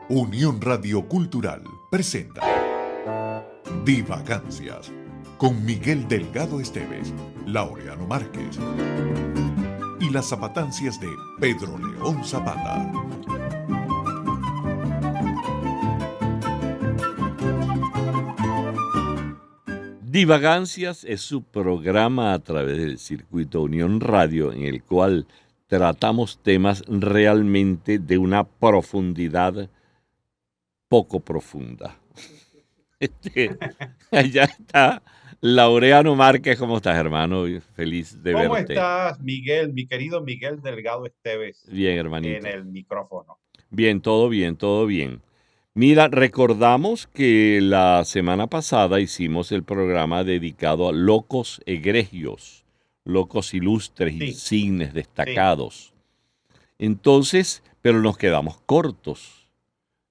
Unión Radio Cultural presenta Divagancias con Miguel Delgado Esteves, Laureano Márquez y las zapatancias de Pedro León Zapata. Divagancias es su programa a través del circuito Unión Radio en el cual tratamos temas realmente de una profundidad poco profunda. Allá está Laureano Márquez. ¿Cómo estás, hermano? Feliz de ¿Cómo verte. estás, Miguel, mi querido Miguel Delgado Esteves, Bien, en hermanito. el micrófono? Bien, todo bien, todo bien. Mira, recordamos que la semana pasada hicimos el programa dedicado a locos egregios, locos ilustres, Sí, insignes, sí, destacados. Entonces, pero nos quedamos cortos.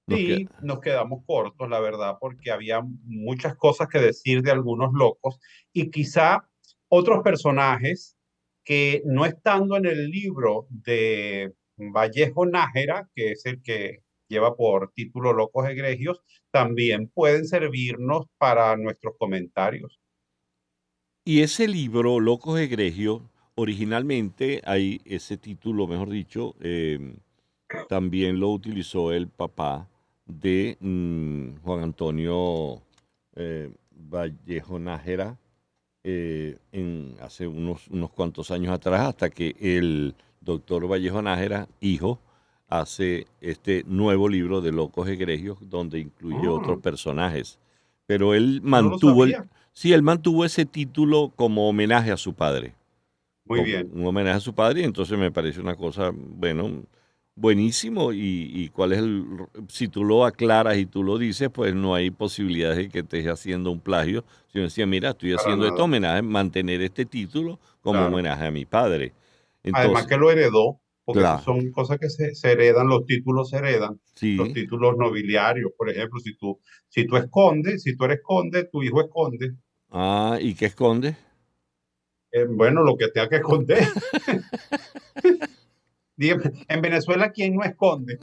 Nos que- sí, nos quedamos cortos, la verdad, porque había muchas cosas que decir de algunos locos y quizá otros personajes que no estando en el libro de Vallejo Nájera, que es el que lleva por título Locos Egregios, también pueden servirnos para nuestros comentarios. Y ese libro, Locos Egregios, originalmente hay ese título, mejor dicho, también lo utilizó el papá de Juan Antonio Vallejo Nájera hace unos cuantos años atrás, hasta que el doctor Vallejo Nájera, hijo, hace este nuevo libro de Locos Egregios, donde incluye otros Ah, personajes. Pero no lo sabía. sí, él mantuvo ese título como homenaje a su padre, Muy como bien. un homenaje a su padre, y entonces me parece una cosa, bueno, buenísimo, y cuál es si tú lo aclaras y tú lo dices, pues no hay posibilidades de que estés haciendo un plagio, sino decía, mira, estoy Para haciendo esto nada, homenaje, mantener este título como claro. homenaje a mi padre. Además Entonces, que lo heredó, porque esas claro, son cosas que se heredan, los títulos se heredan, los sí. títulos nobiliarios, por ejemplo, si tú escondes, si tú eres conde, tu hijo esconde, Ah, ¿y qué esconde? bueno, lo que tenga que esconder. Dígame, en Venezuela, ¿quién no esconde?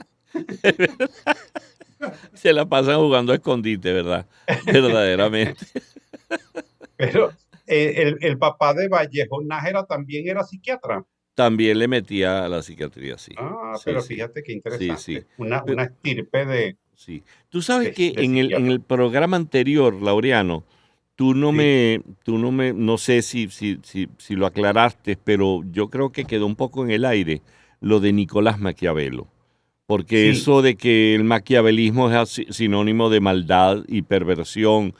Se la pasan jugando a escondite, ¿verdad? Verdaderamente. Pero el papá de Vallejo Nájera también era psiquiatra. También le metía a la psiquiatría, sí. Ah, Sí, pero sí. fíjate qué Sí, sí. interesante, una, Pe- una estirpe sí. Tú sabes que de en psiquiatra. el programa anterior, Laureano, Sí, no sé si lo aclaraste, pero yo creo que quedó un poco en el aire lo de Nicolás Maquiavelo. Porque sí, eso de que el maquiavelismo es sinónimo de maldad y perversión,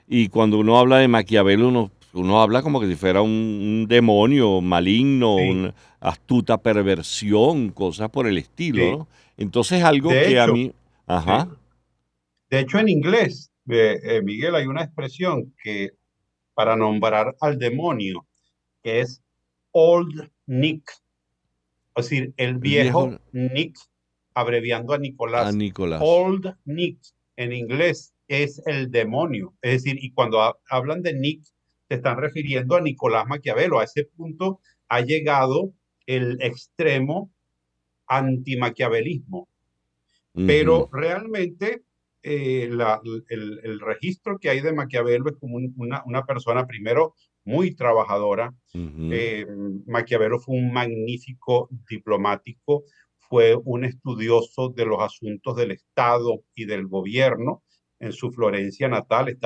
y cuando uno habla de Maquiavelo, uno habla como que si fuera un demonio maligno, sí, una astuta perversión, cosas por el estilo, sí. ¿no? Entonces algo De que a hecho, mí, sí. ajá, De hecho, en inglés, Miguel, hay una expresión que para nombrar al demonio, que es Old Nick, es decir, el el viejo viejo Nick, abreviando a a Nicolás. Nicolás. Old Nick en inglés es el demonio. Es decir, y cuando hablan de Nick, se están refiriendo a Nicolás Maquiavelo. A ese punto ha llegado el extremo antimaquiavelismo. Ujú, Pero realmente el registro que hay de Maquiavelo es como una persona, primero, muy trabajadora. ujú, Eh, Maquiavelo fue un magnífico diplomático, fue un estudioso de los asuntos del Estado y del gobierno. En su Florencia natal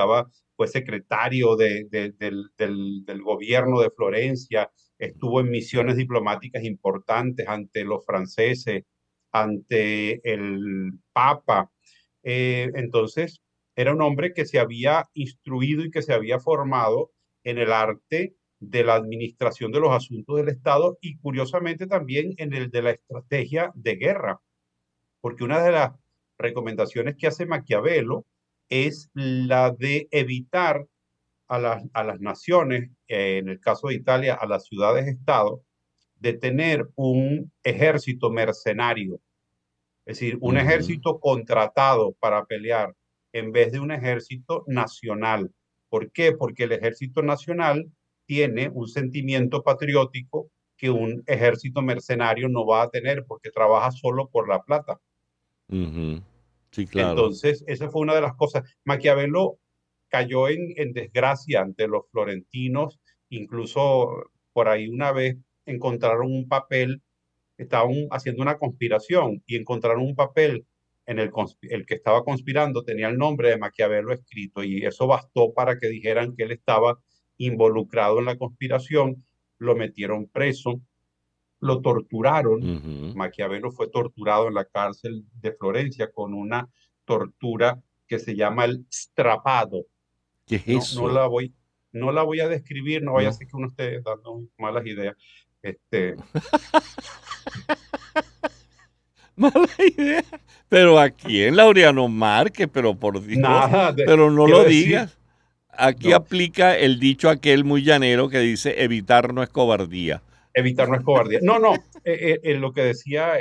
fue secretario del gobierno de Florencia, estuvo en misiones diplomáticas importantes ante los franceses, ante el Papa. Entonces, era un hombre que se había instruido y que se había formado en el arte de la administración de los asuntos del Estado y curiosamente también en el de la estrategia de guerra, porque una de las recomendaciones que hace Maquiavelo es la de evitar a las naciones, en el caso de Italia, a las ciudades-estado, de tener un ejército mercenario, es decir, un ujú, ejército contratado para pelear en vez de un ejército nacional. ¿Por qué? Porque el ejército nacional tiene un sentimiento patriótico que un ejército mercenario no va a tener porque trabaja solo por la plata. Ujú. Sí, claro. Entonces, esa fue una de las cosas. Maquiavelo cayó en desgracia ante los florentinos, incluso por ahí una vez encontraron un papel, estaban haciendo una conspiración y encontraron un papel en el que estaba conspirando, tenía el nombre de Maquiavelo escrito y eso bastó para que dijeran que él estaba involucrado en la conspiración, lo metieron preso, lo torturaron. Ujú. Maquiavelo fue torturado en la cárcel de Florencia con una tortura que se llama el strapado. ¿Qué es No, eso? no la voy a describir, no vaya a ¿No? ser que uno esté dando malas ideas. Este, Mala idea. Pero aquí en Laureano Márquez, pero por Dios, nada, pero no quiero lo decir, digas. Aquí no, aplica el dicho aquel muy llanero que dice evitar no es cobardía. evitar no es cobardía. No, no, lo que decía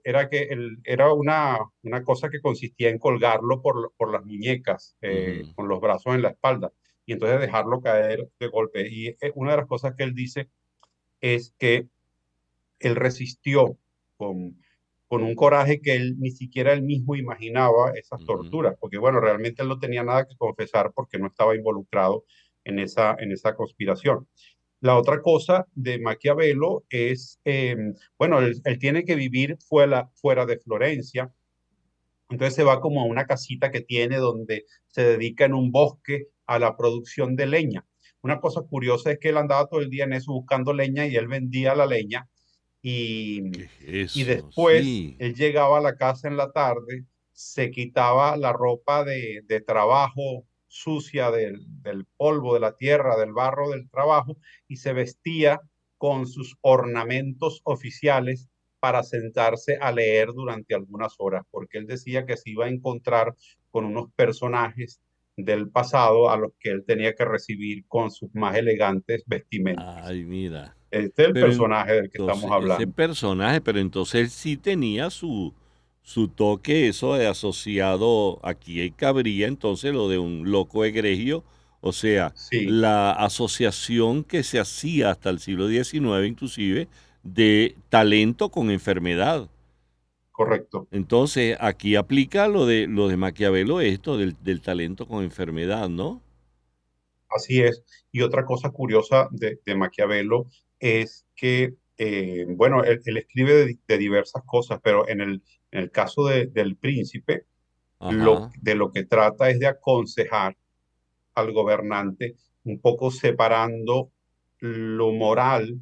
era que era una cosa que consistía en colgarlo por las muñecas, Ujú. con los brazos en la espalda, y entonces dejarlo caer de golpe. Y una de las cosas que él dice es que él resistió con, con un coraje que él ni siquiera él mismo imaginaba esas Ujú. torturas, porque bueno, realmente él no tenía nada que confesar porque no estaba involucrado en esa conspiración. La otra cosa de Maquiavelo es, bueno, él tiene que vivir fuera de Florencia, entonces se va como a una casita que tiene donde se dedica en un bosque a la producción de leña. Una cosa curiosa es que él andaba todo el día en eso buscando leña y él vendía la leña y, ¿Qué es y eso? después Sí. él llegaba a la casa en la tarde, se quitaba la ropa de trabajo sucia del polvo, de la tierra, del barro del trabajo y se vestía con sus ornamentos oficiales para sentarse a leer durante algunas horas, porque él decía que se iba a encontrar con unos personajes del pasado a los que él tenía que recibir con sus más elegantes vestimentas. Ay, mira. Este es el Pero personaje del que estamos entonces, ese hablando. personaje, pero entonces él sí tenía su toque, eso de asociado, aquí cabría entonces lo de un loco egregio, o sea, Sí, la asociación que se hacía hasta el siglo XIX inclusive de talento con enfermedad. correcto. Entonces, aquí aplica lo de Maquiavelo, esto del talento con enfermedad, ¿no? Así es. Y otra cosa curiosa de Maquiavelo es que, bueno, él escribe de diversas cosas, pero en el caso del príncipe, Ajá. de lo que trata es de aconsejar al gobernante, un poco separando lo moral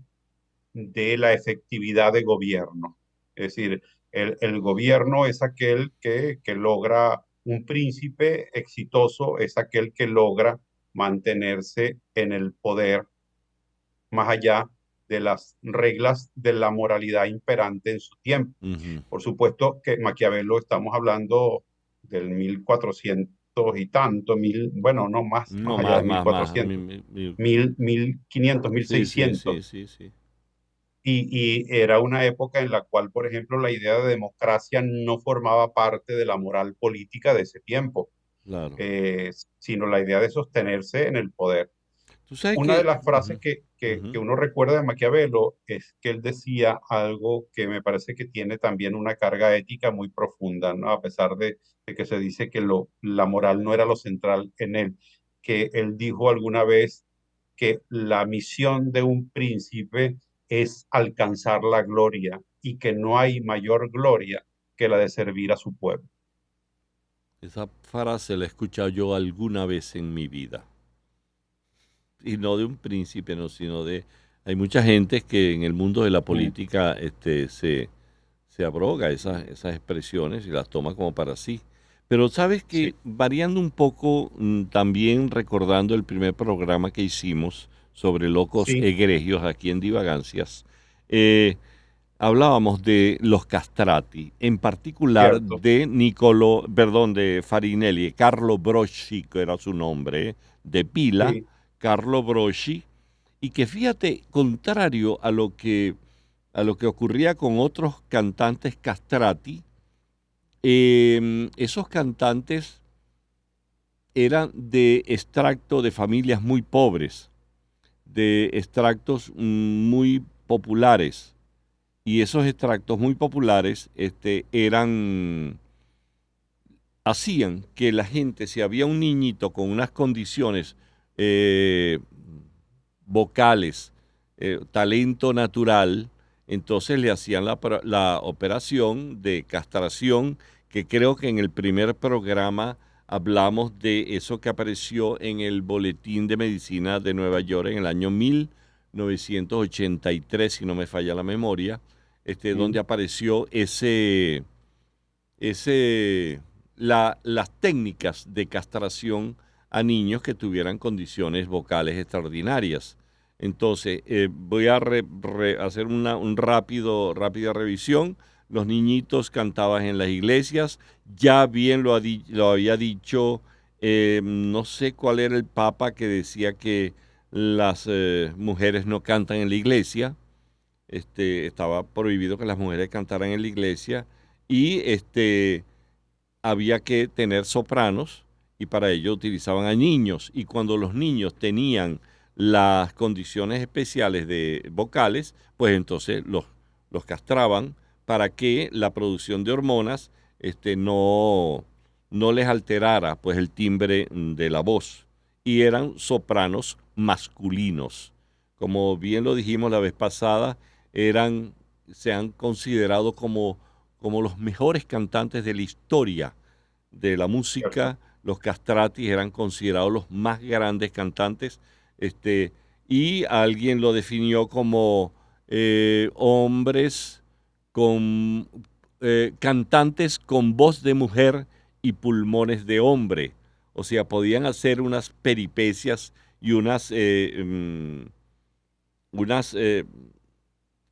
de la efectividad de gobierno. Es decir, el gobierno es aquel que logra, un príncipe exitoso es aquel que logra mantenerse en el poder más allá de las reglas de la moralidad imperante en su tiempo. Ujú. Por supuesto que Maquiavelo estamos hablando del 1400 y tanto, bueno, no más, No, más allá de mil más. cuatrocientos, 1500, mil Sí, sí, sí, seiscientos sí, sí. y era una época en la cual, por ejemplo, la idea de democracia no formaba parte de la moral política de ese tiempo, Claro. sino la idea de sostenerse en el poder. Tú sabes Una de que... las frases Ujú, ujú. que uno recuerda de Maquiavelo es que él decía algo que me parece que tiene también una carga ética muy profunda, ¿no? A pesar de que se dice que la moral no era lo central en él, que él dijo alguna vez que la misión de un príncipe es alcanzar la gloria y que no hay mayor gloria que la de servir a su pueblo. Esa frase la he escuchado yo alguna vez en mi vida. Y no de un príncipe, no, sino de... Hay mucha gente que en el mundo de la Mm, política se abroga esas expresiones y las toma como para sí. Pero sabes sí, que variando un poco, también recordando el primer programa que hicimos sobre locos sí, egregios aquí en Divagancias, eh, hablábamos de los castrati, en particular cierto, de Niccolo, perdón, de Farinelli, Carlo Broschi, que era su nombre, de pila, sí, Carlo Broschi, y que fíjate, contrario a lo que ocurría con otros cantantes castrati, esos cantantes eran de extracto de familias muy pobres, de extractos muy populares. Y esos extractos muy populares eran hacían que la gente, si había un niñito con unas condiciones eh, vocales, talento natural, entonces le hacían la operación de castración, que creo que en el primer programa hablamos de eso que apareció en el Boletín de Medicina de Nueva York en el año 1983, si no me falla la memoria, donde Mm. apareció las técnicas de castración a niños que tuvieran condiciones vocales extraordinarias. Entonces, voy a hacer rápida revisión. Los niñitos cantaban en las iglesias. Ya bien lo había dicho, no sé cuál era el papa que decía que las mujeres no cantan en la iglesia. Estaba prohibido que las mujeres cantaran en la iglesia. Y había que tener sopranos y para ello utilizaban a niños. Y cuando los niños tenían las condiciones especiales de vocales, pues entonces los castraban para que la producción de hormonas no les alterara pues el timbre de la voz. Y eran sopranos masculinos. Como bien lo dijimos la vez pasada, se han considerado como los mejores cantantes de la historia de la Cierto. música. Los castratis eran considerados los más grandes cantantes, y alguien lo definió como hombres con cantantes con voz de mujer y pulmones de hombre. O sea, podían hacer unas peripecias y unas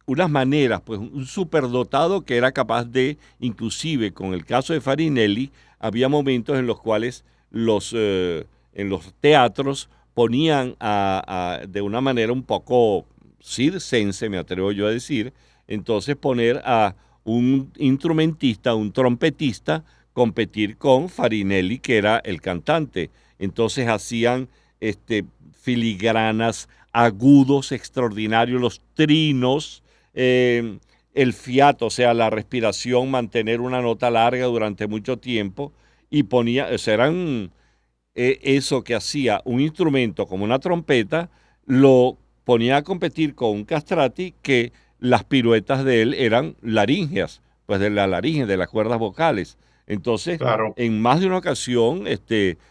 unas maneras, pues un superdotado que era capaz de, inclusive con el caso de Farinelli, había momentos en los cuales en los teatros ponían de una manera un poco circense, me atrevo yo a decir, entonces poner a un instrumentista, un trompetista, competir con Farinelli, que era el cantante. Entonces hacían filigranas, agudos extraordinarios, los trinos, el fiato, o sea, la respiración, mantener una nota larga durante mucho tiempo, y ponía, o sea, eran eso que hacía un instrumento como una trompeta, lo ponía a competir con un castrati que las piruetas de él eran laríngeas, pues de la laringe, de las cuerdas vocales. Entonces, Claro. en más de una ocasión,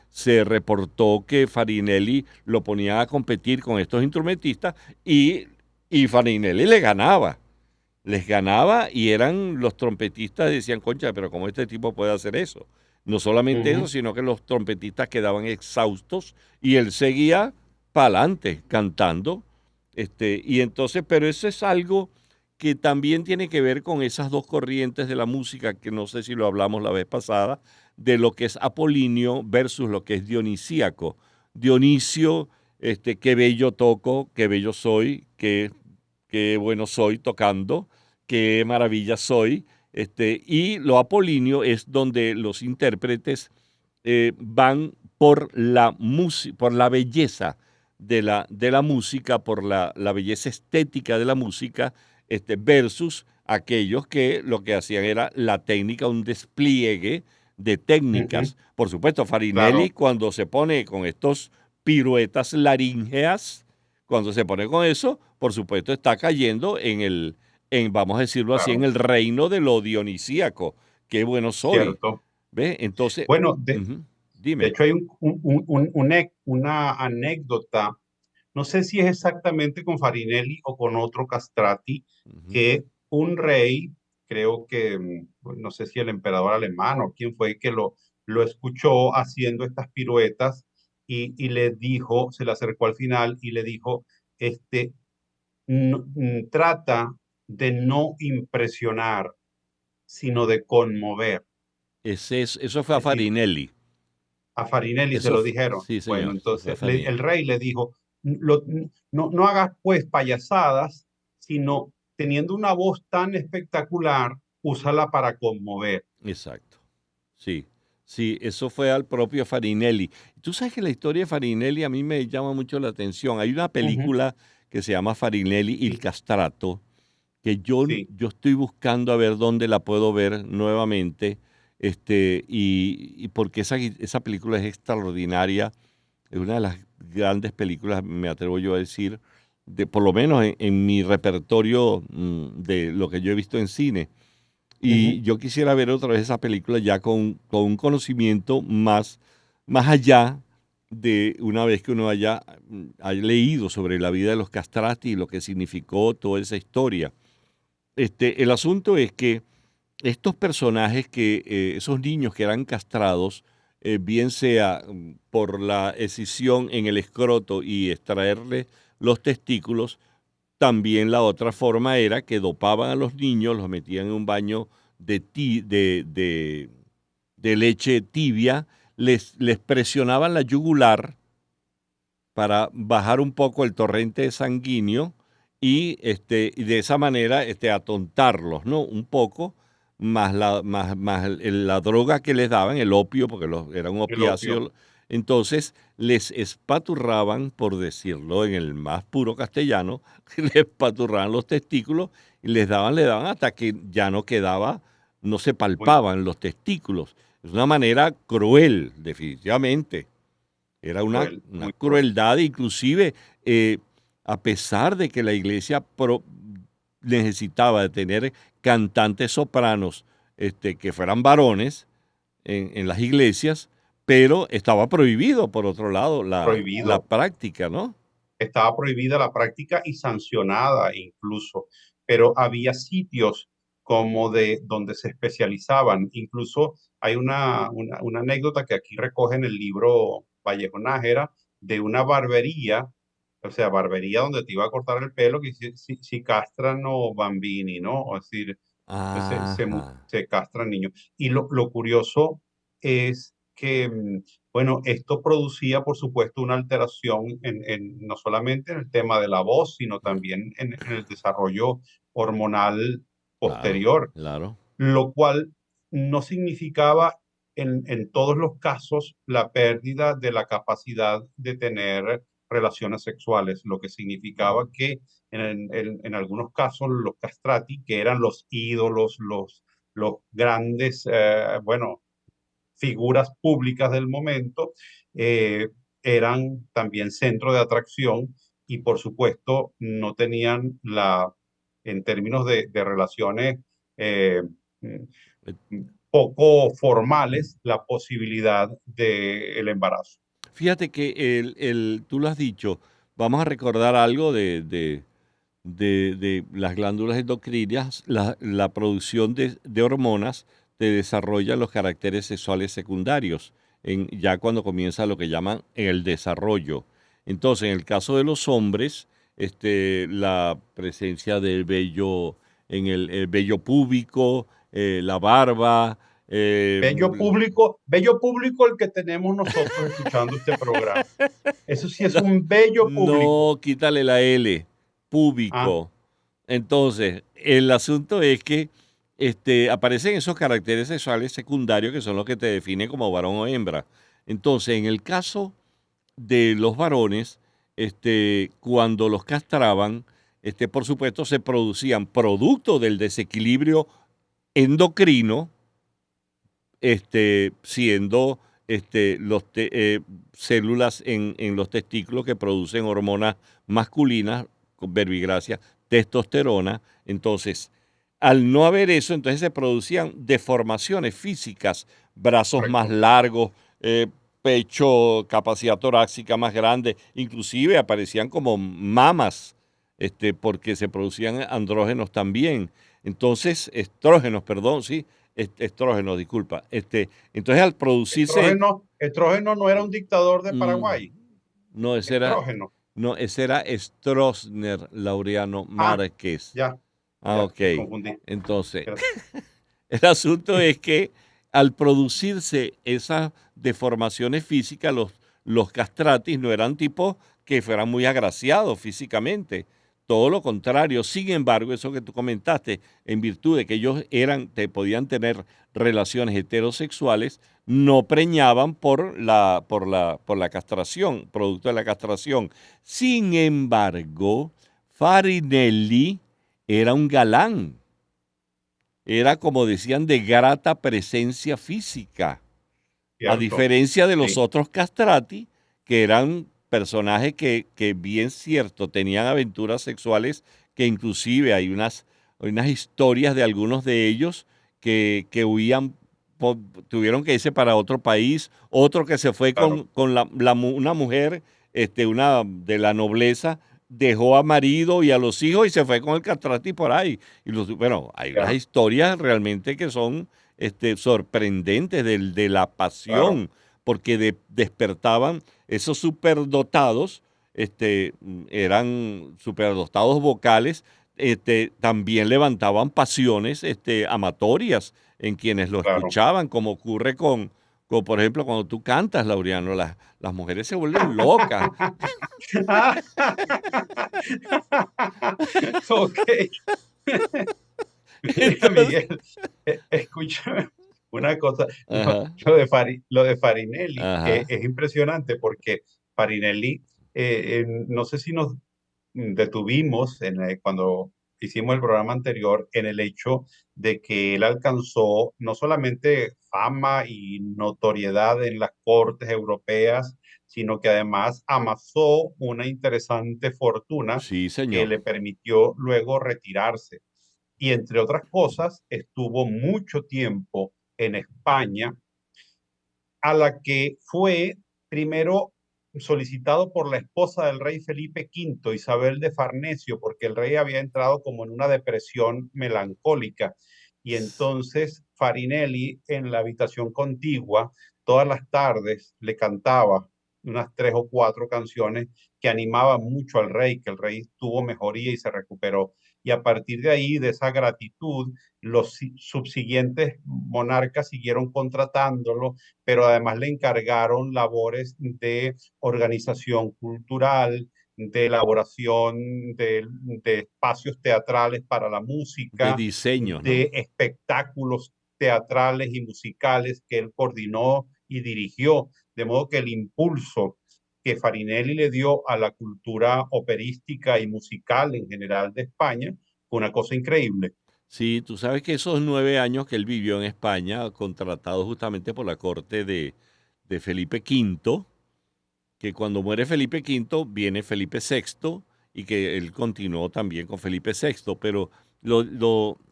se reportó que Farinelli lo ponía a competir con estos instrumentistas y Farinelli les ganaba y eran los trompetistas decían, concha, pero ¿cómo este tipo puede hacer eso? No solamente eso, Ujú. sino que los trompetistas quedaban exhaustos y él seguía para adelante cantando. Y entonces, pero eso es algo que también tiene que ver con esas dos corrientes de la música, que no sé si lo hablamos la vez pasada, de lo que es apolíneo versus lo que es dionisíaco. Dionisio, qué bello toco, qué bello soy, qué bueno soy tocando, qué maravilla soy. Y lo apolíneo es donde los intérpretes van por la belleza de la música, por la belleza estética de la música, versus aquellos que lo que hacían era la técnica, un despliegue de Ujú. técnicas. Por supuesto, Farinelli Claro. cuando se pone con estos piruetas laríngeas, cuando se pone con eso, por supuesto está cayendo vamos a decirlo así, en Claro. el reino de lo dionisíaco. Qué bueno soy. Cierto. ¿Ves? Entonces, Bueno, ujú, de dime. hecho hay una anécdota, no sé si es exactamente con Farinelli o con otro castrati, Ujú, que un rey, creo que, pues, no sé si el emperador alemán o quién fue que lo escuchó haciendo estas piruetas y le dijo, se le acercó al final y le dijo, este, trata de no impresionar, sino de conmover. eso fue a Es decir, Farinelli. a Farinelli se lo dijeron. Sí, Bueno, señor, eso fue a entonces el Farinelli. rey le dijo, no hagas pues payasadas, sino teniendo una voz tan espectacular, úsala para conmover. Exacto. Sí, sí, eso fue al propio Farinelli. Tú sabes que la historia de Farinelli a mí me llama mucho la atención. Hay una Ujú. película que se llama Farinelli il Castrato, que Sí. yo estoy buscando a ver dónde la puedo ver nuevamente. y porque esa película es extraordinaria, es una de las grandes películas, me atrevo yo a decir, por lo menos en mi repertorio de lo que yo he visto en cine. Y Ujú. yo quisiera ver otra vez esa película ya con un conocimiento más allá de una vez que uno haya leído sobre la vida de los castrati y lo que significó toda esa historia. El asunto es que estos personajes esos niños que eran castrados, bien sea por la escisión en el escroto y extraerle los testículos, también la otra forma era que dopaban a los niños, los metían en un baño de leche tibia, les presionaban la yugular para bajar un poco el torrente sanguíneo y de esa manera atontarlos, ¿no? Un poco, más la droga que les daban, el opio, porque era un El opio. opiáceo. Entonces les espaturraban, por decirlo en el más puro castellano, les espaturraban los testículos y le daban hasta que ya no quedaba, no se Muy palpaban los testículos. Es una manera cruel, definitivamente. Era cruel, una muy cruel. crueldad, inclusive eh, a pesar de que la iglesia necesitaba de tener cantantes sopranos que fueran varones en las iglesias, pero estaba prohibido, por otro lado, la Prohibido. práctica, ¿no? Estaba prohibida la práctica y sancionada incluso, pero había sitios como de donde se especializaban. Incluso hay una anécdota que aquí recoge en el libro Vallejo Nájera de una barbería, o sea, barbería donde te iba a cortar el pelo, que si castrano bambini, ¿no? Es decir, Ajá, se castran niños. Y lo curioso es que bueno, esto producía, por supuesto, una alteración no solamente en el tema de la voz, sino también en el desarrollo hormonal claro, posterior, claro. lo cual no significaba en todos los casos la pérdida de la capacidad de tener relaciones sexuales, lo que significaba que en algunos casos los castrati, que eran los ídolos, los grandes, bueno, figuras públicas del momento, eh, eran también centro de atracción y por supuesto no tenían en términos de relaciones eh, Eh, poco formales, la posibilidad del embarazo. Fíjate que tú lo has dicho, vamos a recordar algo de las glándulas endocrinas, la producción de hormonas te desarrolla los caracteres sexuales secundarios, ya cuando comienza lo que llaman el desarrollo. Entonces, en el caso de los hombres, la presencia del vello, el vello púbico, la barba, Bello público el que tenemos nosotros escuchando este programa. Eso sí es un bello público. no, quítale la L, Ah, púbico. Entonces, el asunto es que aparecen esos caracteres sexuales secundarios que son los que te definen como varón o hembra. Entonces, en el caso de los varones, cuando los castraban, por supuesto, se producían producto del desequilibrio endocrino, siendo células en los testículos que producen hormonas masculinas, con verbigracia, testosterona. Entonces, al no haber eso, entonces se producían deformaciones físicas, brazos más correcto. largos, pecho, capacidad torácica más grande, inclusive aparecían como mamas, porque se producían andrógenos también. Entonces, estrógenos, perdón, sí, estrógenos, disculpa. Entonces, al producirse, Estrógeno no era un dictador de mm, Paraguay. no, Estrógeno. ese era Stroessner, Laureano Ah, Márquez. ya, Ah, ya, ok. me confundí. Entonces, el asunto es que al producirse esas deformaciones físicas, los castratis no eran tipos que fueran muy agraciados físicamente. Todo lo contrario. Sin embargo, eso que tú comentaste, en virtud de que ellos podían tener relaciones heterosexuales, no preñaban por la castración, producto de la castración. Sin embargo, Farinelli era un galán. era, como decían, de grata presencia física, a cierto. diferencia de los Sí, otros castrati, que eran personajes que bien cierto, tenían aventuras sexuales, que inclusive hay unas historias de algunos de ellos que huían, tuvieron que irse para otro país, otro que se fue claro, con una mujer, una de la nobleza, dejó a marido y a los hijos y se fue con el castrati por ahí. Bueno, hay unas ya, historias realmente que son sorprendentes de la claro. pasión, porque despertaban esos superdotados, eran superdotados vocales, también levantaban pasiones amatorias en quienes lo Claro. escuchaban, como ocurre por ejemplo, cuando tú cantas, Laureano, las mujeres se vuelven locas. Ok. Mira, Entonces, Miguel, escúchame una cosa. ajá, Lo de Farinelli ajá. es impresionante porque Farinelli, no sé si nos detuvimos cuando hicimos el programa anterior en el hecho de que él alcanzó no solamente fama y notoriedad en las cortes europeas, sino que además amasó una interesante fortuna Sí, que señor. le permitió luego retirarse. Y entre otras cosas, estuvo mucho tiempo en España, a la que fue primero solicitado por la esposa del rey Felipe V, Isabel de Farnesio, porque el rey había entrado como en una depresión melancólica. Y entonces Farinelli, en la habitación contigua, todas las tardes le cantaba unas 3 o 4 canciones que animaban mucho al rey, que el rey tuvo mejoría y se recuperó. Y a partir de ahí, de esa gratitud, los subsiguientes monarcas siguieron contratándolo, pero además le encargaron labores de organización cultural, de elaboración de espacios teatrales para la De música, diseño, ¿no? de espectáculos teatrales y musicales que él coordinó y dirigió, de modo que el impulso que Farinelli le dio a la cultura operística y musical en general de España fue una cosa increíble. Sí, tú sabes que esos 9 años que él vivió en España, contratado justamente por la corte de Felipe V, que cuando muere Felipe V viene Felipe VI y que él continuó también con Felipe VI, pero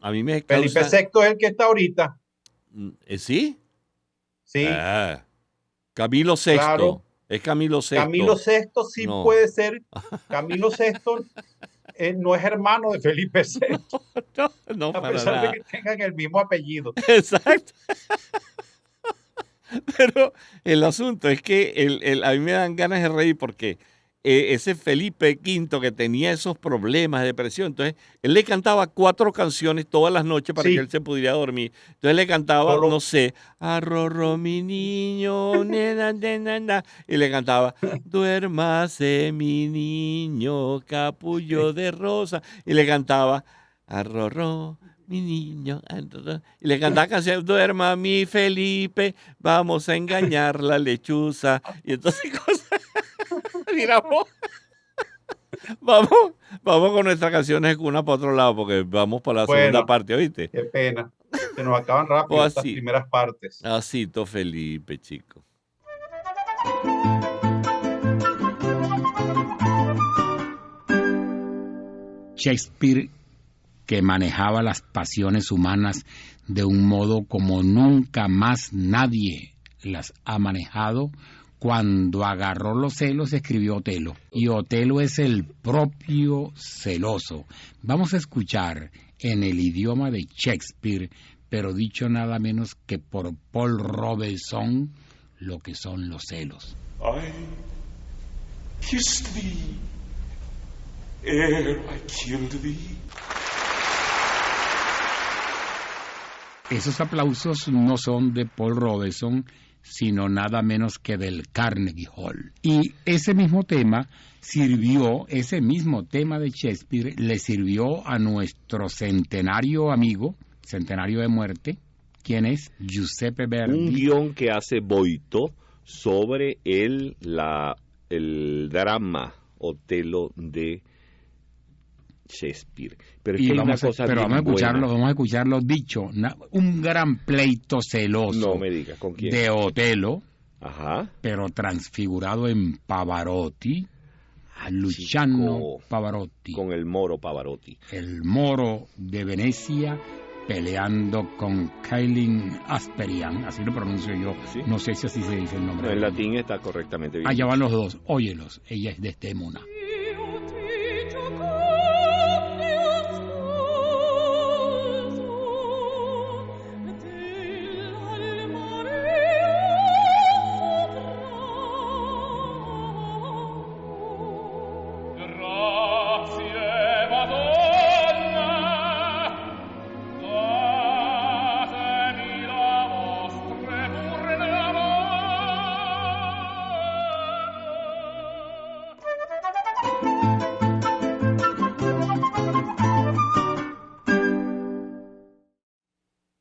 a mí me Felipe causa, VI es el que está ahorita, ¿sí? sí, Ah, Camilo VI, claro. es Camilo Camilo VI, VI sí no, puede ser. Camilo VI no es hermano de Felipe VI, no, no a para pesar de nada, que tengan el mismo apellido. exacto. Pero el asunto es que a mí me dan ganas de reír porque ese Felipe V que tenía esos problemas de depresión, entonces él le cantaba 4 canciones todas las noches para que él Sí, se pudiera dormir. Entonces le cantaba, no solo sé, arrorro mi niño, nena, nena, nena, y le cantaba, duérmase mi niño, capullo de rosa, y le cantaba, arrorro mi niño, arrorro, y le cantaba canciones, duerma mi Felipe, vamos a engañar la lechuza. Y entonces, cosas, mira, vamos, vamos con nuestras canciones una para otro lado, porque vamos para la segunda bueno, parte, ¿oíste? qué pena. Se nos acaban Pues rápido estas así, primeras partes. así, Felipe, chico. Shakespeare, que manejaba las pasiones humanas de un modo como nunca más nadie las ha manejado, cuando agarró los celos escribió Otelo. Y Otelo es el propio celoso. Vamos a escuchar en el idioma de Shakespeare, pero dicho nada menos que por Paul Robeson, lo que son los celos. I kissed thee ere I killed thee. Esos aplausos no son de Paul Robeson, sino nada menos que del Carnegie Hall. Y ese mismo tema de Shakespeare, le sirvió a nuestro centenario amigo, centenario de muerte, ¿quién es? Giuseppe Verdi. Un guión que hace Boito sobre el drama Otelo de Shakespeare. Pero es que hay una cosa pero bien vamos a escucharlo dicho, un gran pleito celoso No me digas, ¿con quién? de Otelo, Ajá. pero transfigurado en Pavarotti, Ah, Luciano chico, Pavarotti, con el moro Pavarotti. el moro de Venecia, peleando con Kailin Asperian, así lo pronuncio yo, ¿Sí? no sé si así se dice el nombre. No, en latín está correctamente bien. Allá van los dos, óyelos, ella es de Estémona.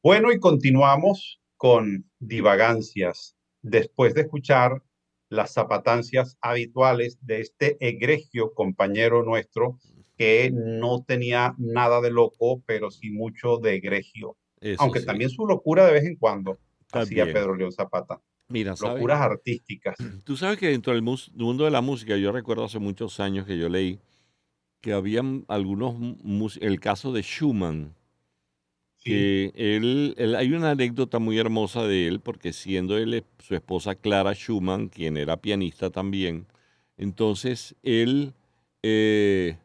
Bueno, y continuamos con divagancias. Después de escuchar las zapatancias habituales de este egregio compañero nuestro que no tenía nada de loco, pero sí mucho de egregio. Eso Aunque sí, también su locura de vez en cuando está hacía bien. Pedro León Zapata. Mira, ¿sabes? Locuras artísticas. Tú sabes que dentro del mundo de la música, yo recuerdo hace muchos años que yo leí que habían algunos, el caso de Schumann, Sí. que hay una anécdota muy hermosa de él, porque siendo él su esposa Clara Schumann, quien era pianista también, entonces eh,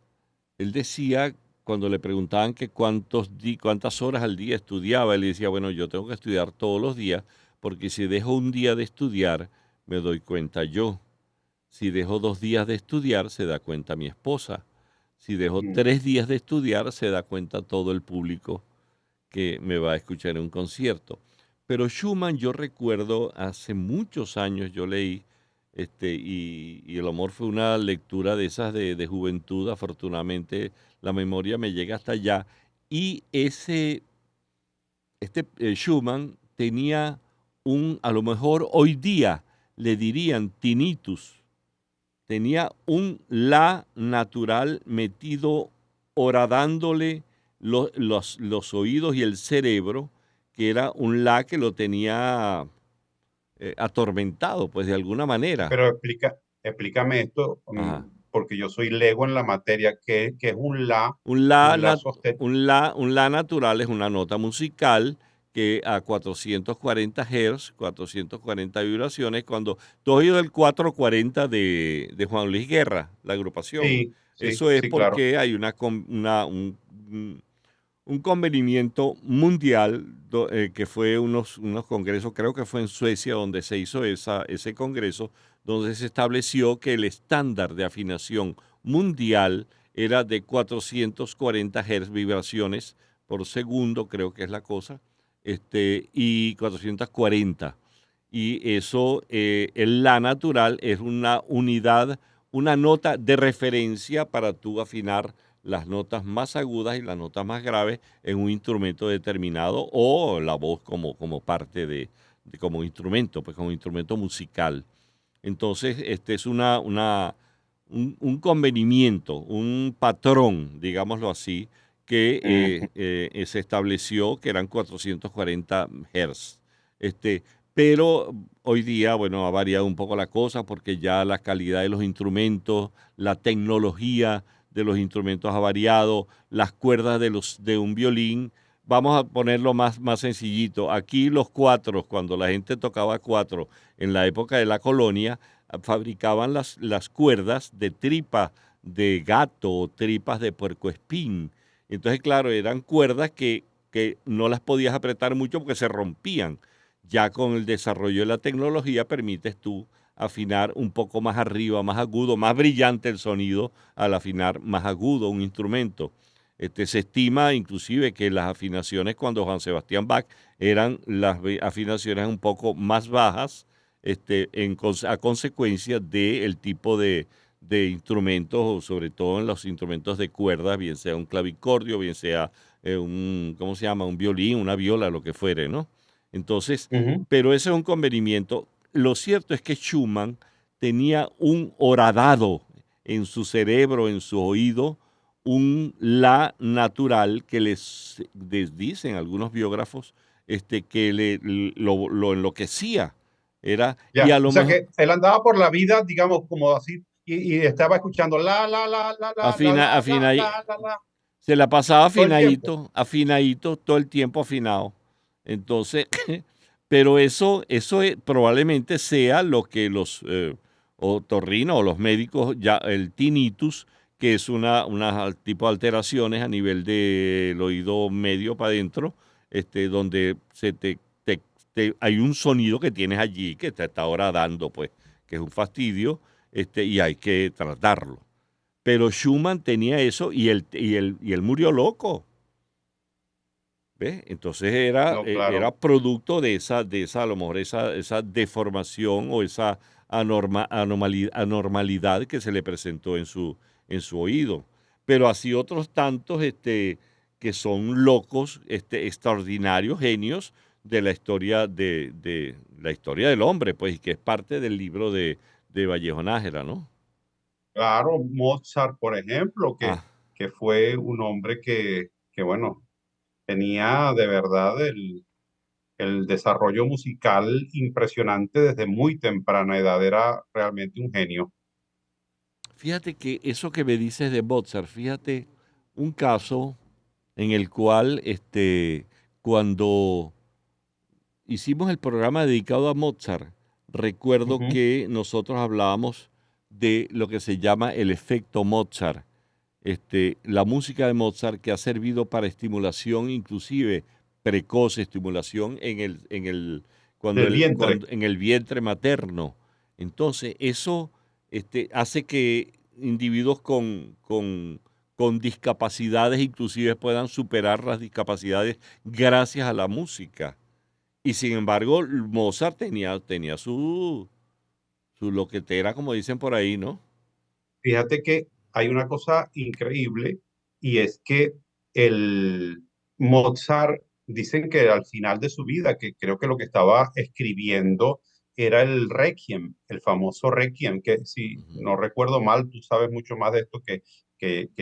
él decía, cuando le preguntaban que cuántas horas al día estudiaba, él decía, bueno, yo tengo que estudiar todos los días, porque si dejo un día de estudiar, me doy cuenta yo. Si dejo 2 días de estudiar, se da cuenta mi esposa. Si dejo Mm. 3 días de estudiar, se da cuenta todo el público que me va a escuchar en un concierto. Pero Schumann, yo recuerdo, hace muchos años yo leí, y El amor fue una lectura de esas de juventud, afortunadamente la memoria me llega hasta allá, y Schumann tenía a lo mejor hoy día le dirían tinnitus, tenía un la natural metido horadándole los oídos y el cerebro, que era un la que lo tenía atormentado, pues de alguna manera. Pero explícame esto, Ajá. porque yo soy lego en la materia, que es Un la, un la sostenido. un la natural es una nota musical que a 440 Hz, 440 vibraciones, cuando tú has oído el 440 de Juan Luis Guerra, la agrupación, Sí, sí, eso es sí, claro. porque hay un convenimiento mundial que fue unos congresos, creo que fue en Suecia donde se hizo ese congreso, donde se estableció que el estándar de afinación mundial era de 440 Hz vibraciones por segundo, creo que es la cosa, y 440. Y eso, el la natural es una unidad, una nota de referencia para tú afinar las notas más agudas y las notas más graves en un instrumento determinado o la voz como parte como instrumento, pues como instrumento musical. Entonces, este es un convenimiento, un patrón, digámoslo así, que se estableció que eran 440 Hz. Pero hoy día, bueno, ha variado un poco la cosa porque ya la calidad de los instrumentos, la tecnología de los instrumentos ha variado, las cuerdas de un violín. Vamos a ponerlo más sencillito. Aquí los cuatros, cuando la gente tocaba cuatro en la época de la colonia, fabricaban las cuerdas de tripa de gato o tripas de puercoespín. Entonces, claro, eran cuerdas que no las podías apretar mucho porque se rompían. Ya con el desarrollo de la tecnología permites tú afinar un poco más arriba, más agudo, más brillante el sonido al afinar más agudo un instrumento. Se estima inclusive que las afinaciones cuando Juan Sebastián Bach eran las afinaciones un poco más bajas a consecuencia del tipo de instrumentos, sobre todo en los instrumentos de cuerda, bien sea un clavicordio, bien sea ¿cómo se llama? Un violín, una viola, lo que fuere, ¿no? Entonces, Ujú. pero ese es un convenimiento. Lo cierto es que Schumann tenía un horadado en su cerebro, en su oído, un la natural que les dicen algunos biógrafos que lo enloquecía. Y Ya, a o lo sea mejor que él andaba por la vida, digamos, como así, y estaba escuchando afina, afina, la, se la pasaba todo el tiempo. afinadito, afinadito, todo el tiempo afinado. Entonces, pero eso probablemente sea lo que los otorrinos o los médicos, ya el tinnitus, que es una tipo de alteraciones a nivel del oído medio para adentro, donde hay un sonido que tienes allí que te está ahora dando, pues, que es un fastidio, y hay que tratarlo. Pero Schumann tenía eso y él murió loco. ¿Ves? Entonces No, era claro. producto a lo mejor esa deformación o esa anormalidad que se le presentó en su oído. Pero así otros tantos que son locos, extraordinarios genios de la historia de la historia del hombre, pues, y que es parte del libro de Vallejo Nájera, ¿no? Claro, Mozart, por ejemplo, Ah, que fue un hombre bueno, tenía de verdad el desarrollo musical impresionante desde muy temprana edad, era realmente un genio. fíjate que eso que me dices de Mozart, fíjate un caso en el cual cuando hicimos el programa dedicado a Mozart, recuerdo Ujú. que nosotros hablábamos de lo que se llama el efecto Mozart, la música de Mozart que ha servido para estimulación, inclusive precoz estimulación Del vientre. en el vientre materno. Entonces, eso hace que individuos con discapacidades inclusive puedan superar las discapacidades gracias a la música. Y sin embargo, Mozart tenía su loquetera, como dicen por ahí, ¿no? Fíjate que hay una cosa increíble y es que el Mozart, dicen que al final de su vida, que creo que lo que estaba escribiendo era el Requiem, el famoso Requiem, que si Ujú. no recuerdo mal, tú sabes mucho más de esto que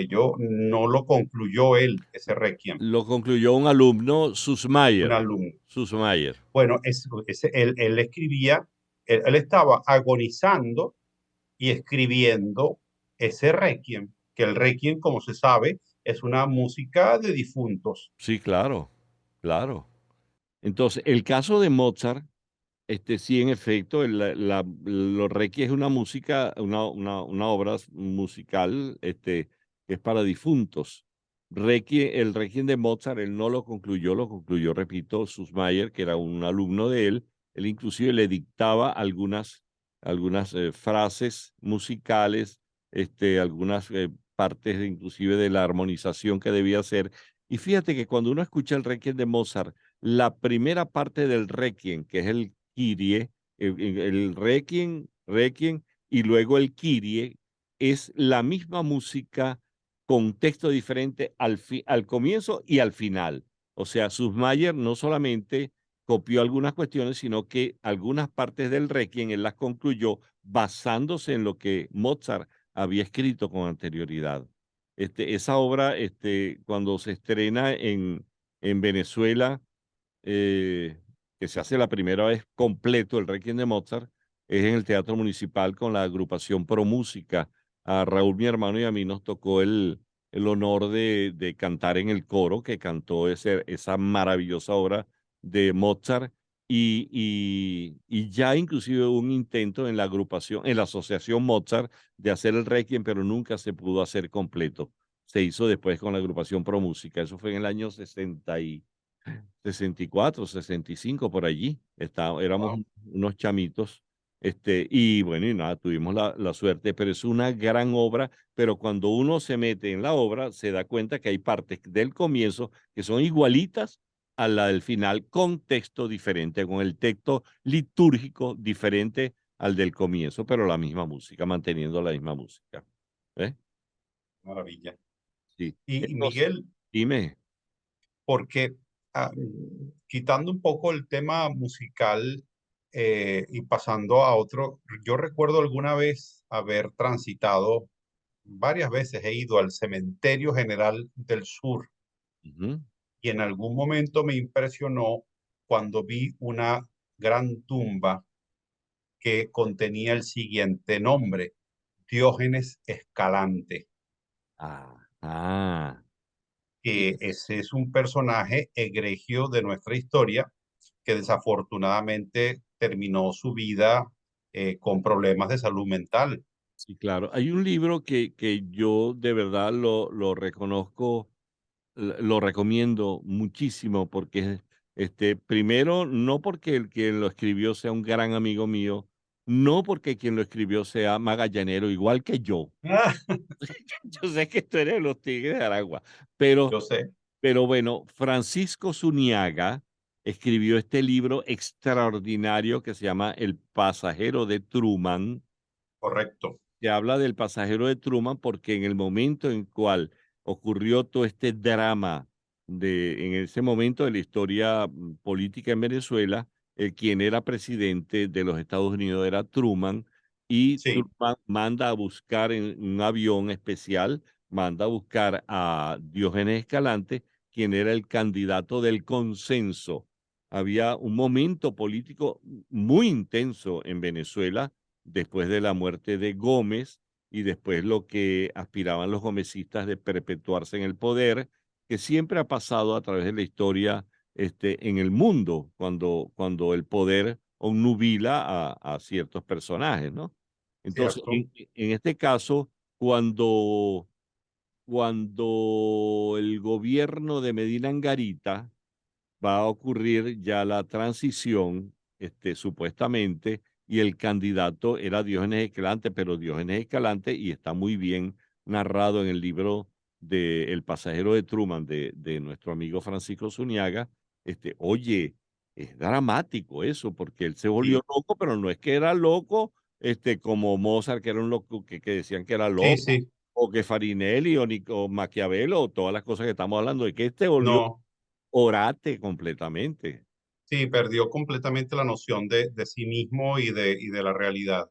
yo, no lo concluyó él, ese Requiem, Lo concluyó un alumno, un Sussmayer. alumno. Sussmayer. Bueno, él escribía, él estaba agonizando y escribiendo ese requiem, que el requiem, como se sabe, es una música de difuntos. Sí, claro, claro. Entonces, el caso de Mozart, sí, en efecto, los Requiem es una música, una obra musical, que es para difuntos. El Requiem de Mozart, él no lo concluyó, repito, Sussmayer, que era un alumno de él. Él inclusive le dictaba algunas frases musicales, algunas partes inclusive de la armonización que debía hacer. Y fíjate que cuando uno escucha el Requiem de Mozart, la primera parte del Requiem, que es el Kyrie, el Requiem, Requiem y luego el Kyrie, es la misma música con texto diferente al comienzo y al final. O sea, Sussmayer no solamente copió algunas cuestiones, sino que algunas partes del Requiem él las concluyó basándose en lo que Mozart había escrito con anterioridad. Esa obra, cuando se estrena en Venezuela, eh, que se hace la primera vez completo el Requiem de Mozart, es en el Teatro Municipal con la agrupación Pro Música. A Raúl, mi hermano, y a mí nos tocó el honor de cantar en el coro que cantó esa maravillosa obra de Mozart. Y ya inclusive hubo un intento en la agrupación, en la asociación Mozart, de hacer el Requiem, pero nunca se pudo hacer completo. Se hizo después con la agrupación Pro Música. Eso fue en el año 64, 65 por allí. Éramos Wow. unos chamitos. Y bueno, y nada, tuvimos la suerte, pero es una gran obra, pero cuando uno se mete en la obra, se da cuenta que hay partes del comienzo que son igualitas a la del final, con texto diferente, con el texto litúrgico diferente al del comienzo, pero la misma música, manteniendo la misma música. ¿Eh? Maravilla. Sí. Y Entonces, Miguel, dime. porque quitando un poco el tema musical y pasando a otro, yo recuerdo alguna vez haber transitado varias veces he ido al Cementerio General del Sur Ujú. y en algún momento me impresionó cuando vi una gran tumba que contenía el siguiente nombre: Diógenes Escalante, Ah, ah, y- que ese es un personaje egregio de nuestra historia que desafortunadamente terminó su vida con problemas de salud mental. sí, claro. Hay un libro que yo de verdad lo reconozco, lo recomiendo muchísimo porque, primero, no porque el quien lo escribió sea un gran amigo mío, no porque quien lo escribió sea magallanero igual que yo. Yo sé que tú eres de los Tigres de Aragua, pero Yo sé, bueno, Francisco Zuniaga escribió este libro extraordinario que se llama El pasajero de Truman, correcto. que habla del pasajero de Truman, porque en el momento en cual ocurrió todo este drama en ese momento de la historia política en Venezuela, quien era presidente de los Estados Unidos era Truman, y Sí, Truman manda a buscar en un avión especial, manda a buscar a Diógenes Escalante, quien era el candidato del consenso. Había un momento político muy intenso en Venezuela después de la muerte de Gómez y después lo que aspiraban los gomecistas de perpetuarse en el poder, que siempre ha pasado a través de la historia en el mundo, cuando el poder obnubila a ciertos personajes, ¿no? Entonces, cierto. en este caso, cuando el gobierno de Medina Angarita va a ocurrir ya la transición, supuestamente, y el candidato era Diógenes Escalante, pero Diógenes Escalante, y está muy bien narrado en el libro de El pasajero de Truman, de nuestro amigo Francisco Zuniaga, oye, es dramático eso, porque él se volvió Sí, loco, pero no es que era loco, como Mozart, que era un loco que decían que era sí, loco, sí. o que Farinelli, o Maquiavelo, o todas las cosas que estamos hablando, de que este volvió No, orate completamente. sí, perdió completamente la noción de sí mismo y de la realidad.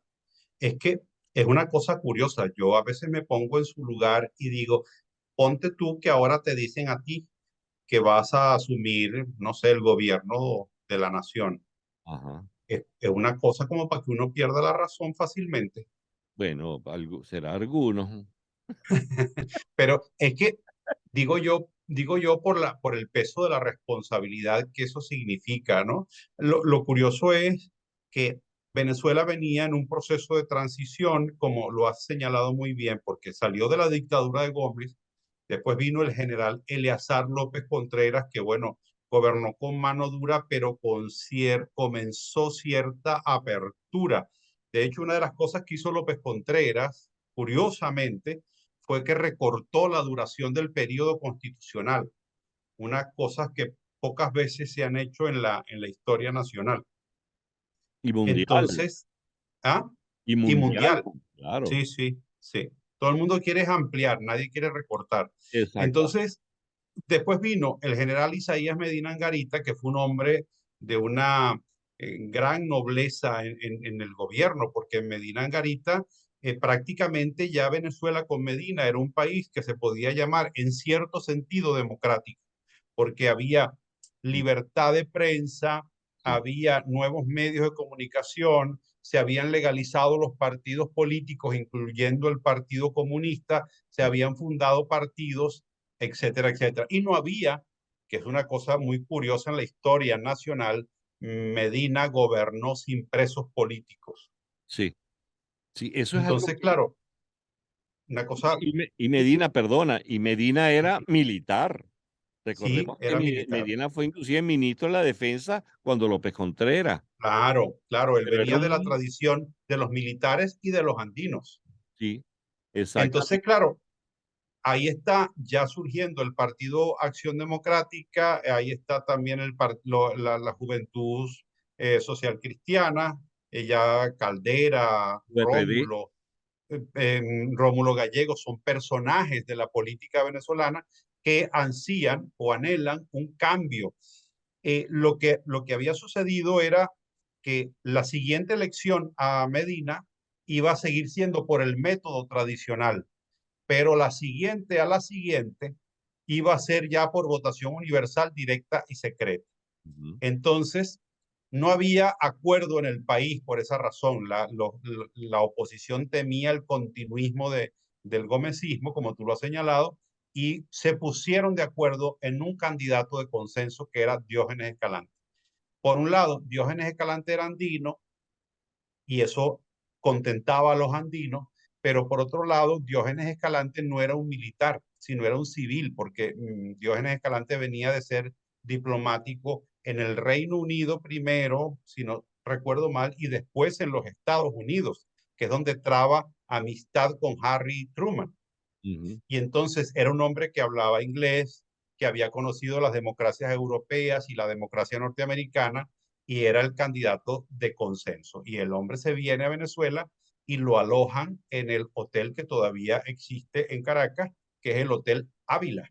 Es que es una cosa curiosa. Yo a veces me pongo en su lugar y digo, ponte tú que ahora te dicen a ti que vas a asumir, no sé, el gobierno de la nación. Ajá. Es una cosa como para que uno pierda la razón fácilmente. Bueno, será algunos. Pero es que digo yo por el peso de la responsabilidad que eso significa, ¿no? Lo curioso es que Venezuela venía en un proceso de transición, como lo has señalado muy bien, porque salió de la dictadura de Gómez, después vino el general Eleazar López Contreras, que bueno, gobernó con mano dura, pero comenzó cierta apertura. De hecho, una de las cosas que hizo López Contreras, curiosamente, fue que recortó la duración del periodo constitucional, unas cosas que pocas veces se han hecho en la historia nacional. Y mundial, Entonces, ¿ah? y Y mundial, mundial. claro, Sí, sí, sí. Todo el mundo quiere ampliar, nadie quiere recortar. exacto. Entonces, después vino el general Isaías Medina Angarita, que fue un hombre de una gran nobleza en el gobierno, porque Medina Angarita, prácticamente ya Venezuela con Medina era un país que se podía llamar en cierto sentido democrático, porque había libertad de prensa, Sí, había nuevos medios de comunicación, se habían legalizado los partidos políticos, incluyendo el Partido Comunista, se sí, habían fundado partidos, etcétera, etcétera. Y no había, que es una cosa muy curiosa en la historia nacional, Medina gobernó sin presos políticos. sí, sí, eso es algo Entonces, claro, una cosa, y Medina, perdona, y Medina era militar. sí, Recordemos que era militar. Medina fue inclusive ministro de la Defensa cuando López Contreras, Claro, claro, él pero era venía de la un, tradición de los militares y de los andinos. sí, Entonces, exactamente, claro, ahí está ya surgiendo el Partido Acción Democrática, ahí está también la Juventud Social Cristiana, ya Caldera, URD, Rómulo Gallego, son personajes de la política venezolana que ansían o anhelan un cambio. Lo que había sucedido era que la siguiente elección a Medina iba a seguir siendo por el método tradicional. pero la siguiente a la siguiente iba a ser ya por votación universal, directa y secreta. Entonces, no había acuerdo en el país por esa razón. La oposición temía el continuismo del gomecismo, como tú lo has señalado, y se pusieron de acuerdo en un candidato de consenso que era Diógenes Escalante. Por un lado, Diógenes Escalante era andino y eso contentaba a los andinos, pero por otro lado, Diógenes Escalante no era un militar, sino era un civil, porque Diógenes Escalante venía de ser diplomático en el Reino Unido primero, si no recuerdo mal, y después en los Estados Unidos, que es donde traba amistad con Harry Truman. Y entonces era un hombre que hablaba inglés, que había conocido las democracias europeas y la democracia norteamericana, y era el candidato de consenso. Y el hombre se viene a Venezuela y lo alojan en el hotel que todavía existe en Caracas, que es el Hotel Ávila,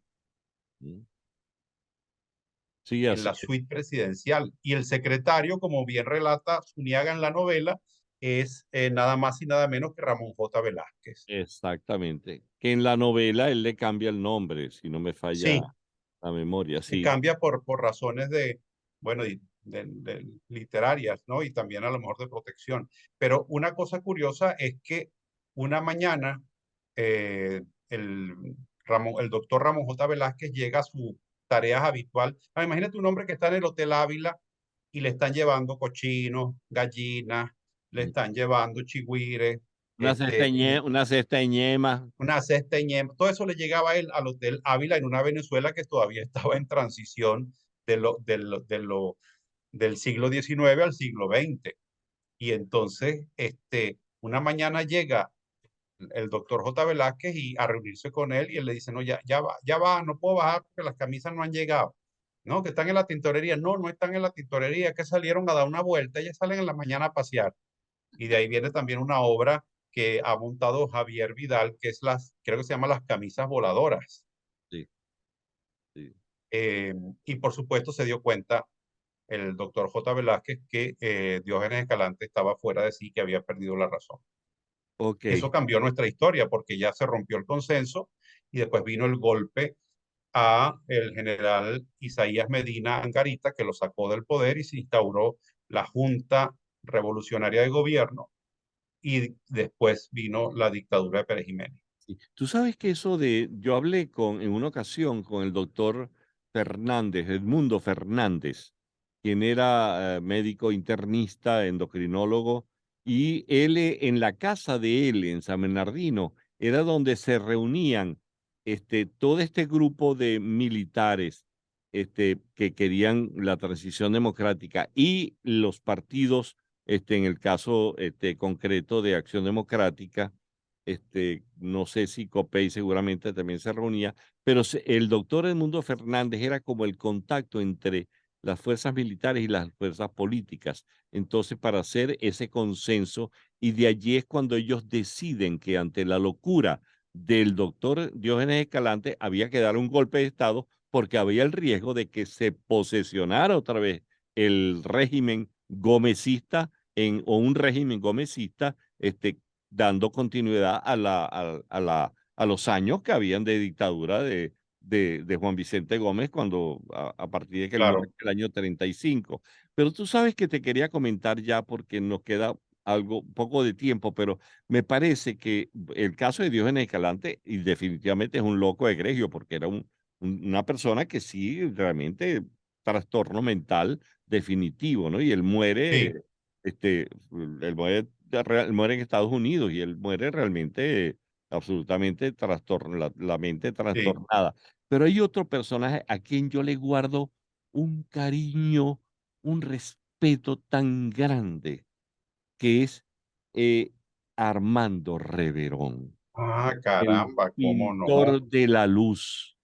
Sí, en así la es. suite presidencial. Y el secretario, como bien relata Zuniaga en la novela, es nada más y nada menos que Ramón J. Velázquez. Exactamente. Que en la novela él le cambia el nombre, si no me falla Sí, la memoria, sí. cambia por razones de, bueno, de literarias, ¿no? Y también a lo mejor de protección. Pero una cosa curiosa es que una mañana el, el doctor Ramón J. Velázquez llega a su tareas habitual. Imagínate un hombre que está en el Hotel Ávila y le están llevando cochinos, gallinas, le Mm. están llevando chigüires, Una cesta de ñema. una cesta de ñema, todo eso le llegaba a él al Hotel Ávila en una Venezuela que todavía estaba en transición del siglo XIX al siglo XX. Y entonces, una mañana llega el doctor J. Velázquez y a reunirse con él y él le dice, no, ya va, no puedo bajar porque las camisas no han llegado. No, que están en la tintorería. No, no están en la tintorería, que salieron a dar una vuelta, ellas salen en la mañana a pasear. Y de ahí viene también una obra que ha montado Javier Vidal, que es creo que se llama Las Camisas Voladoras. Sí, sí. Eh, y por supuesto se dio cuenta el doctor J. Velázquez que Diógenes Escalante estaba fuera de sí, que había perdido la razón. Ok. Eso cambió nuestra historia porque ya se rompió el consenso y después vino el golpe a el general Isaías Medina Angarita, que lo sacó del poder y se instauró la Junta Revolucionaria de Gobierno y después vino la dictadura de Pérez Jiménez. Sí. Tú sabes que yo hablé en una ocasión con el doctor Fernández, Edmundo Fernández, quien era médico internista, endocrinólogo, y él en la casa de él, en San Bernardino, era donde se reunían todo este grupo de militares que querían la transición democrática y los partidos, en el caso concreto de Acción Democrática. No sé si Copey seguramente también se reunía, pero el doctor Edmundo Fernández era como el contacto entre las fuerzas militares y las fuerzas políticas. Entonces, para hacer ese consenso, y de allí es cuando ellos deciden que ante la locura del doctor Diógenes Escalante había que dar un golpe de Estado porque había el riesgo de que se posesionara otra vez el régimen gomecista o un régimen gomecista dando continuidad a los años que habían de dictadura de Juan Vicente Gómez cuando a partir de que él muere Claro. en el año 35. Pero tú sabes que te quería comentar ya porque nos queda algo, poco de tiempo, pero me parece que el caso de Diógenes Escalante y definitivamente es un loco egregio porque era una persona que sí realmente trastorno mental definitivo, ¿no? Y él Sí, muere, él muere muere en Estados Unidos y él muere realmente absolutamente la mente sí. trastornada. Pero hay otro personaje a quien yo le guardo un cariño, un respeto tan grande, que es eh, Armando Reverón, Ah, el caramba, cómo no. pintor de la luz.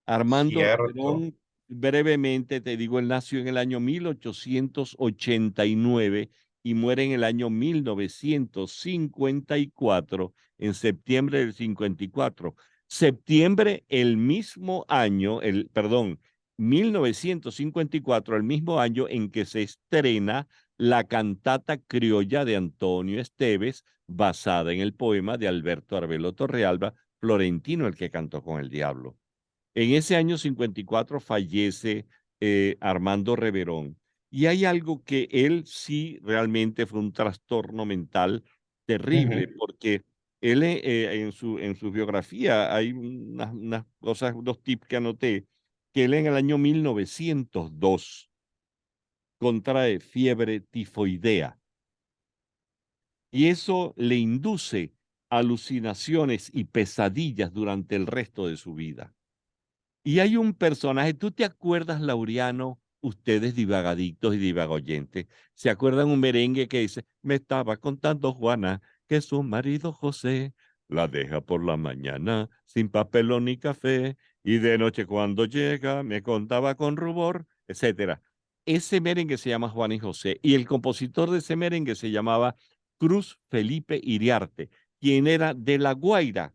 Armando Cierto. Reverón, brevemente te digo, él nació en el año 1889 y muere en el año 1954, en septiembre del 54. Septiembre, el mismo año, perdón, 1954, el mismo año en que se estrena la cantata criolla de Antonio Esteves, basada en el poema de Alberto Arbelo Torrealba, Florentino el que cantó con el diablo. En ese año 54 fallece Armando Reverón. Y hay algo que él sí realmente fue un trastorno mental terrible, porque él en su biografía hay unas cosas, unos tips que anoté, que él en el año 1902 contrae fiebre tifoidea y eso le induce alucinaciones y pesadillas durante el resto de su vida. Y hay un personaje, ¿tú te acuerdas, Laureano? Ustedes divagadictos y divagoyentes, ¿se acuerdan un merengue que dice, me estaba contando Juana que su marido José la deja por la mañana sin papelón ni café y de noche cuando llega me contaba con rubor, etcétera? Ese merengue se llama Juan y José y el compositor de ese merengue se llamaba Cruz Felipe Iriarte, quien era de La Guaira.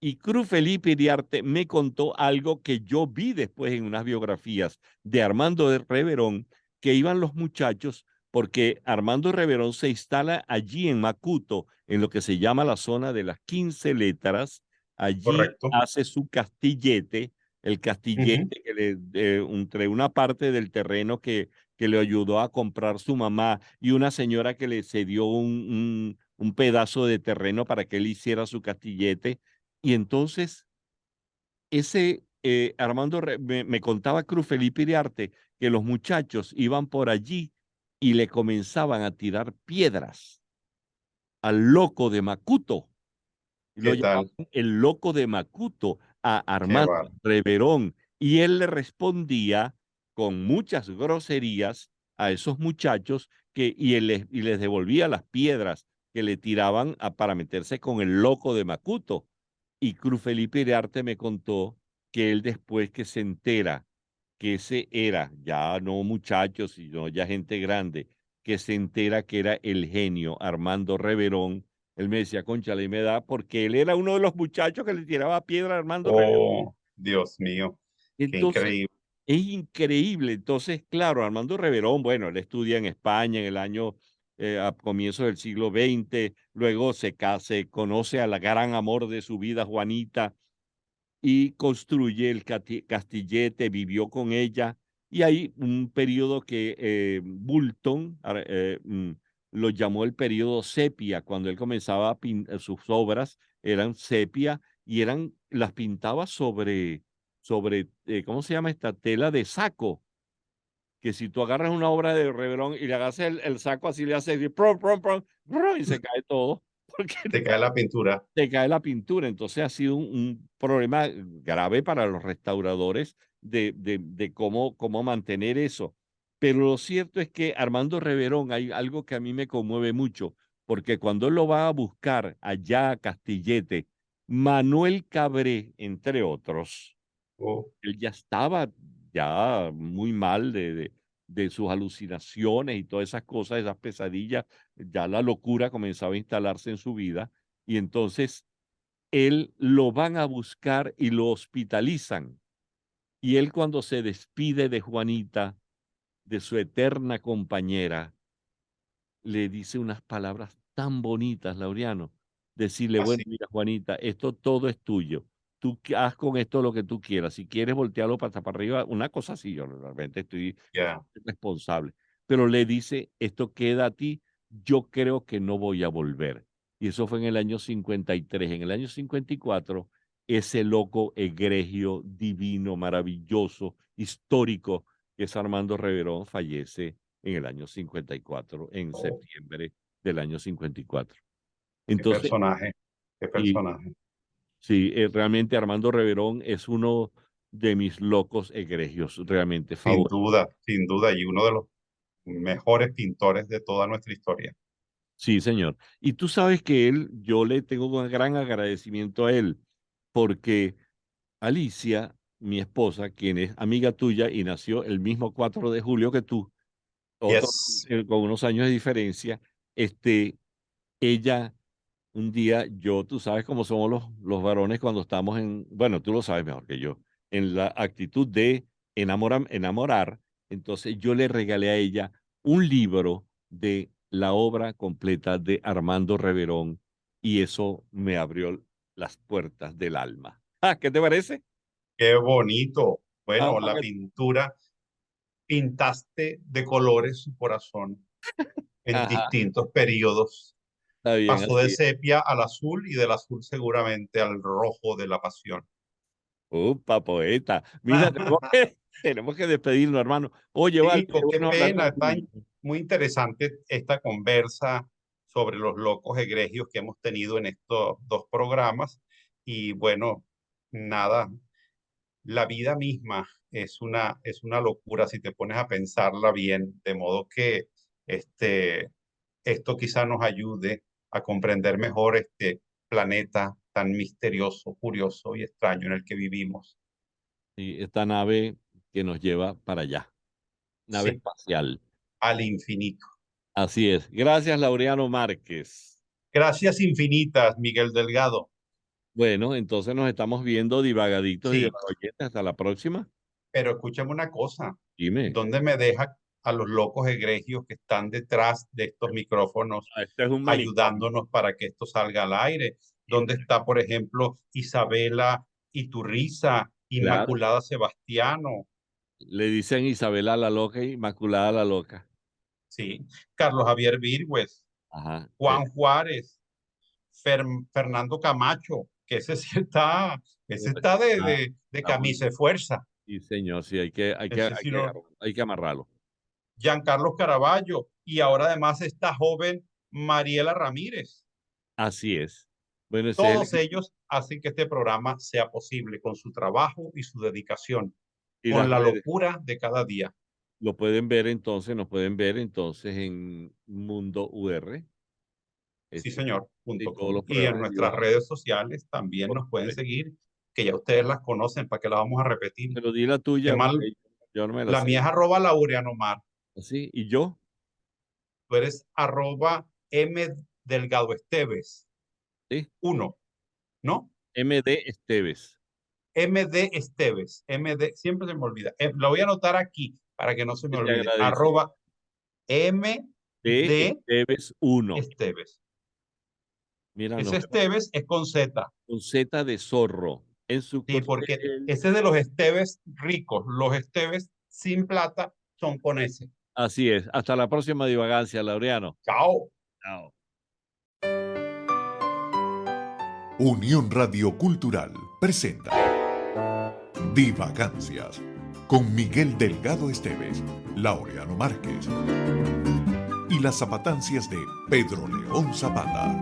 Y Cruz Felipe Iriarte me contó algo que yo vi después en unas biografías de Armando de Reverón, que iban los muchachos, porque Armando Reverón se instala allí en Macuto, en lo que se llama la zona de las 15 letras. Allí Correcto. hace su castillete, el castillete que entre una parte del terreno que le ayudó a comprar su mamá y una señora que le cedió un pedazo de terreno para que él hiciera su castillete y entonces, ese me contaba Cruz Felipe Iriarte que los muchachos iban por allí y le comenzaban a tirar piedras al loco de Macuto. Y lo ¿Qué llamaban tal? el loco de Macuto a Qué Armando va. Reverón. Y él le respondía con muchas groserías a esos muchachos y les devolvía las piedras que le tiraban para meterse con el loco de Macuto. Y Cruz Felipe Iriarte me contó que él después que se entera que ese era, ya no muchachos, sino ya gente grande, que se entera que era el genio Armando Reverón, él me decía, cónchale, me da, porque él era uno de los muchachos que le tiraba piedra a Armando Reverón. Oh, Dios mío, qué Entonces, increíble. es increíble. Entonces, claro, Armando Reverón, bueno, él estudia en España en el año, a comienzos del siglo XX, luego se conoce a la gran amor de su vida, Juanita, y construye el castillete, vivió con ella, y hay un periodo que Bulton lo llamó el periodo sepia, cuando él comenzaba sus obras eran sepia y las pintaba sobre ¿cómo se llama esta? Tela de saco, que si tú agarras una obra de Reverón y le hagas el saco así, le haces prom, prom, prom, prom, y se cae todo, porque Te cae la pintura. se cae la pintura. Entonces ha sido un problema grave para los restauradores de cómo mantener eso. Pero lo cierto es que Armando Reverón, hay algo que a mí me conmueve mucho, porque cuando él lo va a buscar allá a Castillete, Manuel Cabré, entre otros, Oh, él ya estaba ya muy mal de sus alucinaciones y todas esas cosas, esas pesadillas, ya la locura comenzaba a instalarse en su vida y entonces él lo van a buscar y lo hospitalizan. Y él cuando se despide de Juanita, de su eterna compañera, le dice unas palabras tan bonitas, Laureano. Decirle, bueno, así, mira, Juanita, esto todo es tuyo. Tú haz con esto lo que tú quieras. Si quieres voltearlo para arriba, una cosa así, yo realmente estoy ya. responsable. Pero le dice, esto queda a ti, yo creo que no voy a volver. Y eso fue en el año 53. En el año 54, ese loco egregio, divino, maravilloso, histórico, que es Armando Reverón, fallece en el año 54, en Oh, septiembre del año 54. qué Entonces, personaje, qué sí, personaje. sí, realmente Armando Reverón es uno de mis locos egregios, realmente favoritos. Sin duda, y uno de los mejores pintores de toda nuestra historia. Sí, señor. Y tú sabes que yo le tengo un gran agradecimiento a él, porque Alicia, mi esposa, quien es amiga tuya y nació el mismo 4 de julio que tú, otro Yes, con unos años de diferencia, ella un día, tú sabes cómo somos los varones cuando estamos bueno, tú lo sabes mejor que yo, en la actitud de enamorar, entonces yo le regalé a ella un libro de la obra completa de Armando Reverón y eso me abrió las puertas del alma. Ah, ¿qué te parece? Qué bonito. Ah, Bueno, la para que- pintura, pintaste de colores su corazón en Ajá, distintos periodos. está bien, Pasó de así es. sepia al azul y del azul seguramente al rojo de la pasión. Upa, poeta. Mira, tenemos que despedirnos, hermano. Oye, vale, qué Chico, qué bueno hablar pena. Está contigo. muy interesante esta conversa sobre los locos egregios que hemos tenido en estos dos programas. Y bueno, nada, la vida misma es una locura si te pones a pensarla bien, de modo que este, esto quizá nos ayude a comprender mejor este planeta tan misterioso, curioso y extraño en el que vivimos. Y esta nave que nos lleva para allá, nave Sí, espacial. al infinito. Así es. Gracias, Laureano Márquez. Gracias infinitas, Miguel Delgado. Bueno, entonces nos estamos viendo divagaditos y Sí, divagadientes. Hasta la próxima. pero escúchame una cosa. Dime. ¿Dónde me deja a los locos egregios que están detrás de estos micrófonos Este es un manicomio. ayudándonos para que esto salga al aire? ¿Dónde está, por ejemplo, Isabela Iturriza, Claro. Inmaculada Sebastiano? Le dicen Isabela la loca y Inmaculada la loca. Sí, Carlos Javier Virgües, Ajá. Juan Juárez, Fernando Camacho, que ese está Ah, de está muy camisa de fuerza. sí, señor, sí, Ese sí no, hay que amarrarlo. Giancarlo Caraballo, y ahora además esta joven Mariela Ramírez. Así es. Bueno, ese es el Todos equipo. ellos hacen que este programa sea posible con su trabajo y su dedicación, Y con las la redes. locura de cada día. Lo pueden ver entonces, nos pueden ver entonces en Mundo UR. Sí, Este, señor, y punto todos com. los Y en programas de nuestras Diva, redes sociales también por nos pueden supuesto. seguir, que ya ustedes las conocen, para que las vamos a repetir. Pero di la Qué tuya, mal, porque yo no me la la sé. mía es arroba Laureano Mar, ¿Así? ¿Y yo? tú eres arroba M Delgado Esteves, Sí. 1, ¿no? MD Esteves. MD Esteves, MD, siempre se me olvida. Lo voy a anotar aquí para que no se me Se te olvide. agradece. Arroba De MD Esteves 1. Esteves. Mira, Ese nos vemos Esteves es con Z. con Z de zorro. En su Sí, porque cóctel. ese es de los Esteves ricos. Los Esteves sin plata son con S. Así es. Hasta la próxima divagancia, Laureano. Chao. Chao. Unión Radio Cultural presenta Divagancias con Miguel Delgado Esteves, Laureano Márquez y las zapatancias de Pedro León Zapata.